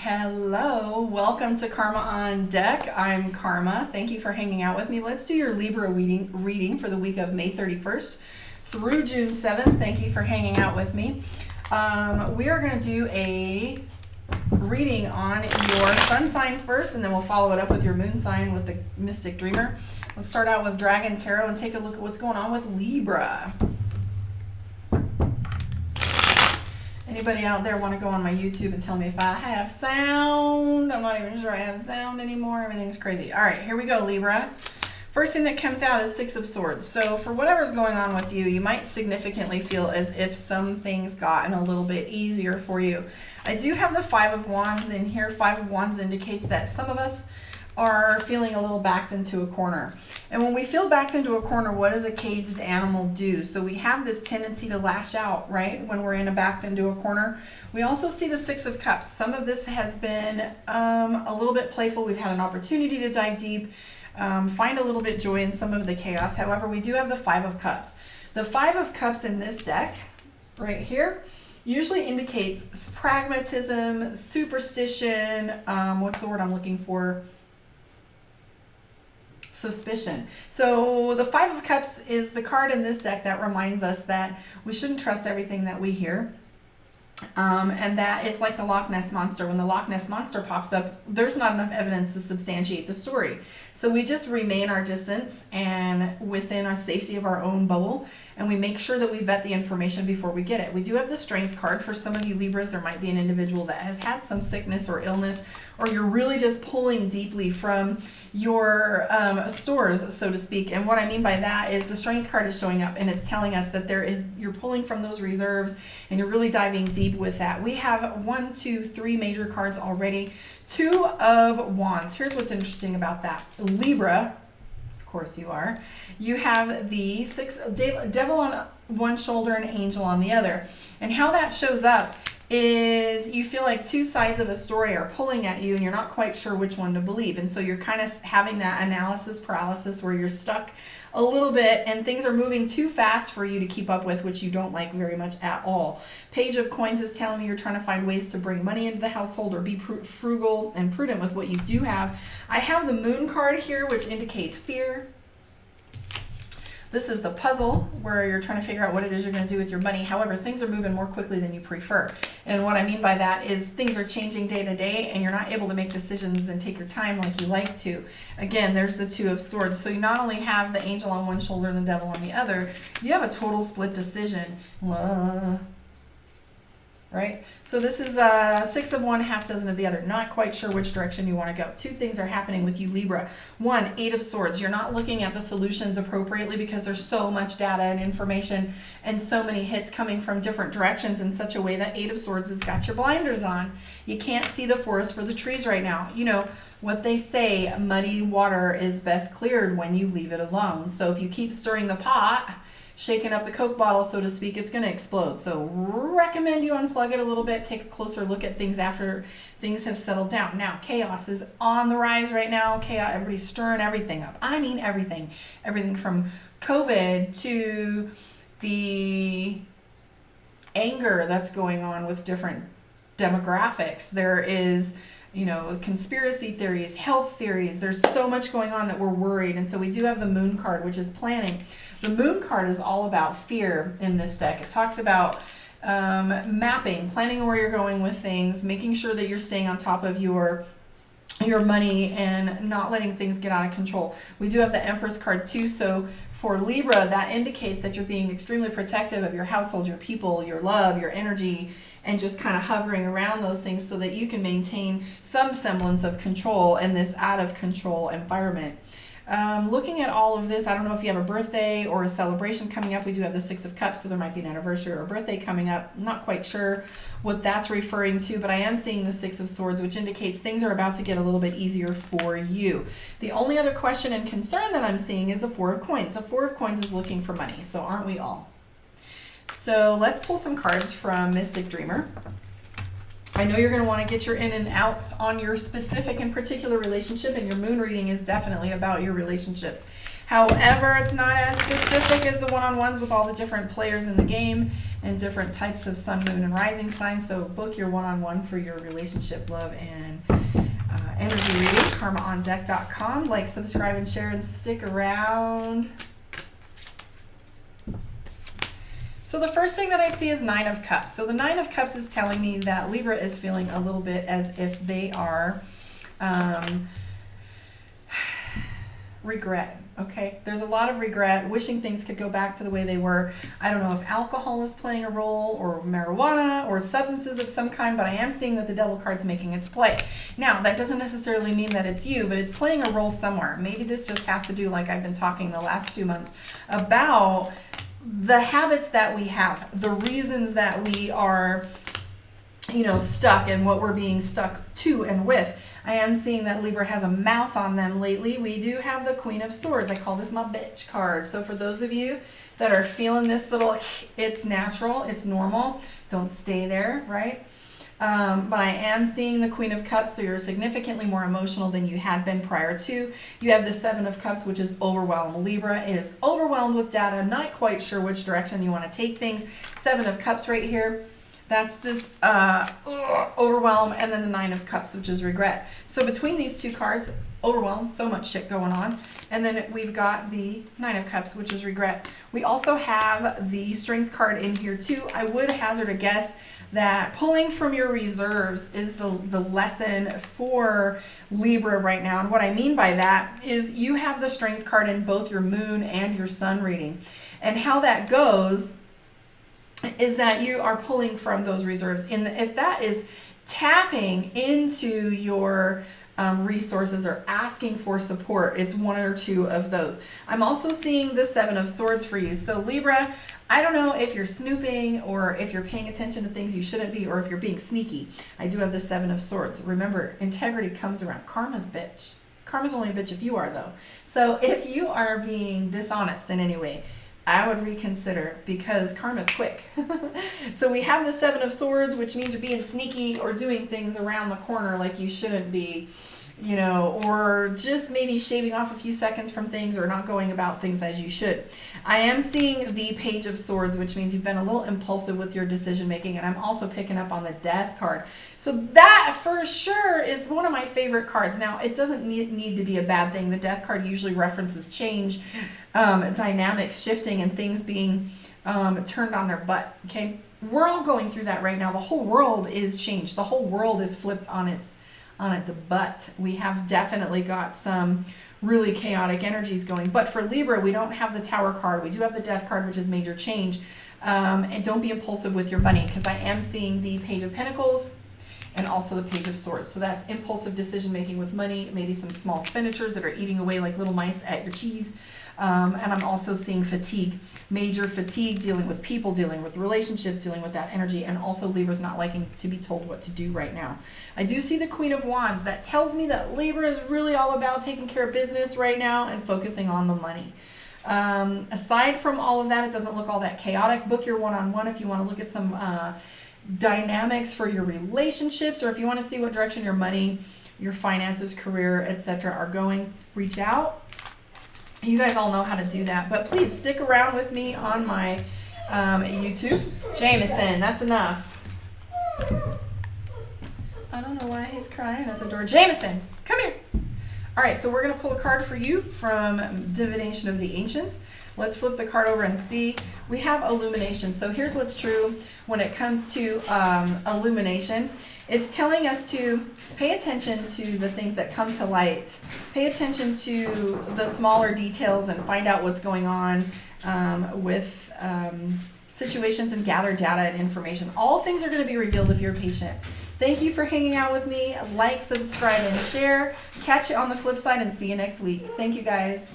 Hello, welcome to Karma on Deck. I'm Karma. Thank you for hanging out with me. Let's do your Libra reading for the week of May 31st through June 7th. Thank you for hanging out with me. We are going to do a reading on your sun sign first, and then we'll follow it up with your moon sign with the Mystic Dreamer. Let's start out with Dragon Tarot and take a look at what's going on with Libra. Anybody out there want to go on my YouTube and tell me if I have sound? I'm not even sure I have sound anymore. Everything's crazy. All right, here we go, Libra. First thing that comes out is Six of Swords. So for whatever's going on with you, you might significantly feel as if some things gotten a little bit easier for you. I do have the Five of Wands in here. Five of Wands indicates that some of us are feeling a little backed into a corner. And when we feel backed into a corner, what does a caged animal do? So we have this tendency to lash out, right? When we're backed into a corner. We also see the Six of Cups. Some of this has been a little bit playful. We've had an opportunity to dive deep, find a little bit joy in some of the chaos. However, we do have the Five of Cups. The Five of Cups in this deck, right here, usually indicates pragmatism, superstition, what's the word I'm looking for? Suspicion. So the Five of Cups is the card in this deck that reminds us that we shouldn't trust everything that we hear. And that it's like the Loch Ness Monster. When the Loch Ness Monster pops up, there's not enough evidence to substantiate the story. So we just remain our distance and within our safety of our own bubble, and we make sure that we vet the information before we get it. We do have the Strength card. For some of you Libras, there might be an individual that has had some sickness or illness, or you're really just pulling deeply from your stores, so to speak. And what I mean by that is the Strength card is showing up, and it's telling us that you're pulling from those reserves, and you're really diving deep with that. We have 1, 2, 3 major cards already. Two of Wands. Here's what's interesting about that. Libra, of course you are. You have the Devil on one shoulder and Angel on the other. And how that shows up is you feel like two sides of a story are pulling at you and you're not quite sure which one to believe. And so you're kind of having that analysis paralysis where you're stuck a little bit and things are moving too fast for you to keep up with, which you don't like very much at all. Page of Coins is telling me you're trying to find ways to bring money into the household or be frugal and prudent with what you do have. I have the Moon card here, which indicates fear. This is the puzzle where you're trying to figure out what it is you're going to do with your money. However, things are moving more quickly than you prefer. And what I mean by that is things are changing day to day and you're not able to make decisions and take your time like you like to. Again, there's the Two of Swords. So you not only have the Angel on one shoulder and the Devil on the other, you have a total split decision. Right? So this is six of one, half dozen of the other. Not quite sure which direction you want to go. Two things are happening with you, Libra. One, Eight of Swords. You're not looking at the solutions appropriately because there's so much data and information and so many hits coming from different directions in such a way that Eight of Swords has got your blinders on. You can't see the forest for the trees right now. You know what they say, muddy water is best cleared when you leave it alone. So if you keep stirring the pot, shaking up the Coke bottle, so to speak, it's going to explode. So recommend you unplug it a little bit, take a closer look at things after things have settled down. Now, chaos is on the rise right now. Chaos, everybody's stirring everything up. I mean everything. Everything from COVID to the anger that's going on with different demographics. There is, conspiracy theories, health theories. There's so much going on that we're worried. And so we do have the Moon card, which is planning. The Moon card is all about fear in this deck. It talks about mapping, planning where you're going with things, making sure that you're staying on top of your money and not letting things get out of control. We do have the Empress card too. So for Libra, that indicates that you're being extremely protective of your household, your people, your love, your energy, and just kind of hovering around those things so that you can maintain some semblance of control in this out of control environment. Looking at all of this, I don't know if you have a birthday or a celebration coming up. We do have the Six of Cups, so there might be an anniversary or a birthday coming up. I'm not quite sure what that's referring to, but I am seeing the Six of Swords, which indicates things are about to get a little bit easier for you. The only other question and concern that I'm seeing is the Four of Coins. The Four of Coins is looking for money, so aren't we all? So let's pull some cards from Mystic Dreamer. I know you're going to want to get your in and outs on your specific and particular relationship, and your moon reading is definitely about your relationships. However, it's not as specific as the one-on-ones with all the different players in the game. and different types of sun, moon, and rising signs. So book your one-on-one for your relationship, love, and energy reading. KarmaOnDeck.com. Like, subscribe, and share, and stick around. So the first thing that I see is Nine of Cups. So the Nine of Cups is telling me that Libra is feeling a little bit as if they are regret. Okay, there's a lot of regret, wishing things could go back to the way they were. I don't know if alcohol is playing a role, or marijuana, or substances of some kind, but I am seeing that the Devil card's making its play. Now, that doesn't necessarily mean that it's you, but it's playing a role somewhere. Maybe this just has to do, like I've been talking the last 2 months, about the habits that we have, the reasons that we are, you know, stuck, and what we're being stuck to and with. I am seeing that Libra has a mouth on them lately. We do have the Queen of Swords. I call this my bitch card. So for those of you that are feeling this little, it's natural, it's normal, don't stay there, right? But I am seeing the Queen of Cups, so you're significantly more emotional than you had been prior to. You have the Seven of Cups, which is overwhelmed. Libra is overwhelmed with data, not quite sure which direction you want to take things. Seven of Cups right here. That's this overwhelm, and then the Nine of Cups, which is regret. So between these two cards, overwhelm, so much shit going on. And then we've got the Nine of Cups, which is regret. We also have the Strength card in here too. I would hazard a guess that pulling from your reserves is the lesson for Libra right now. And what I mean by that is you have the Strength card in both your moon and your sun reading. And how that goes is that you are pulling from those reserves. If that is tapping into your resources or asking for support, it's one or two of those. I'm also seeing the Seven of Swords for you. So Libra, I don't know if you're snooping or if you're paying attention to things you shouldn't be, or if you're being sneaky. I do have the Seven of Swords. Remember, integrity comes around. Karma's bitch. Karma's only a bitch if you are, though. So if you are being dishonest in any way, I would reconsider, because karma's quick. So we have the Seven of Swords, which means you're being sneaky or doing things around the corner like you shouldn't be, you know, or just maybe shaving off a few seconds from things, or not going about things as you should. I am seeing the Page of Swords, which means you've been a little impulsive with your decision making, and I'm also picking up on the Death card. So that for sure is one of my favorite cards. Now, it doesn't need to be a bad thing. The Death card usually references change, dynamics shifting, and things being turned on their butt. Okay, we're all going through that right now. The whole world is changed. The whole world is flipped on its butt. We have definitely got some really chaotic energies going. But for Libra, we don't have the Tower card. We do have the Death card, which is major change. And don't be impulsive with your money, because I am seeing the Page of Pentacles and also the Page of Swords. So that's impulsive decision making with money, maybe some small expenditures that are eating away like little mice at your cheese. And I'm also seeing fatigue, major fatigue, dealing with people, dealing with relationships, dealing with that energy, and also Libra's not liking to be told what to do right now. I do see the Queen of Wands. That tells me that Libra is really all about taking care of business right now and focusing on the money. Aside from all of that, it doesn't look all that chaotic. Book your one-on-one if you want to look at some dynamics for your relationships, or if you want to see what direction your money, your finances, career, etc. are going. Reach out. You guys all know how to do that, but please stick around with me on my YouTube. Jameson, that's enough. I don't know why he's crying at the door. Jameson, come here. All right, so we're going to pull a card for you from Divination of the Ancients. Let's flip the card over and see. We have illumination. So here's what's true when it comes to illumination. It's telling us to pay attention to the things that come to light. Pay attention to the smaller details and find out what's going on with situations, and gather data and information. All things are going to be revealed if you're patient. Thank you for hanging out with me. Like, subscribe, and share. Catch you on the flip side, and see you next week. Thank you, guys.